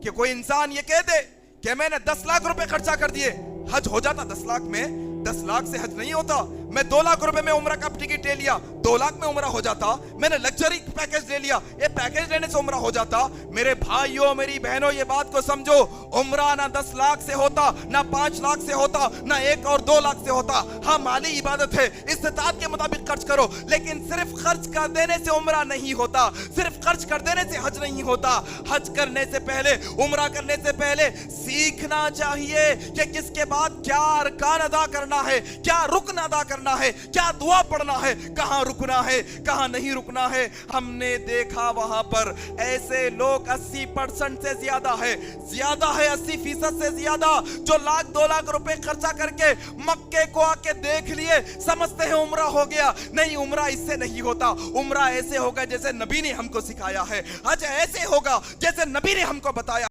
کہ کوئی انسان یہ کہہ دے کہ میں نے 10 لاکھ روپے خرچہ کر دیے، حج ہو جاتا 10 لاکھ میں؟ 10 لاکھ سے حج نہیں ہوتا۔ میں 2 لاکھ روپے میں عمرہ کا ٹکٹ لے لیا، 2 لاکھ میں عمرہ ہو جاتا۔ میں نے لگژری پیکیج لے لیا، یہ پیکیج لینے سے عمرہ ہو جاتا۔ میرے بھائیوں، میری بہنوں، یہ بات کو سمجھو، عمرہ نہ 10 لاکھ سے ہوتا، نہ 5 لاکھ سے ہوتا، نہ 1 اور 2 لاکھ سے ہوتا۔ ہاں، مالی عبادت ہے، استطاعت کے مطابق خرچ کرو، لیکن صرف خرچ کر دینے سے عمرہ نہیں ہوتا، صرف خرچ کر دینے سے حج نہیں ہوتا۔ حج کرنے سے پہلے، عمرہ کرنے سے پہلے سیکھنا چاہیے کہ کس کے بعد کیا ارکان ادا کرنا ہے، کیا رکن ادا کرنا ہے، کیا دعا پڑھنا ہے، کہاں رکنا ہے، کہاں نہیں رکنا ہے۔ ہم نے دیکھا وہاں پر ایسے لوگ 80% سے زیادہ ہے 80% سے زیادہ، جو 1 لاکھ 2 لاکھ روپے خرچہ کر کے مکے کو آ کے دیکھ لیے، سمجھتے ہیں عمرہ ہو گیا۔ نہیں، عمرہ اس سے نہیں ہوتا۔ عمرہ ایسے ہوگا جیسے نبی نے ہم کو سکھایا ہے، حج ایسے ہوگا جیسے نبی نے ہم کو بتایا۔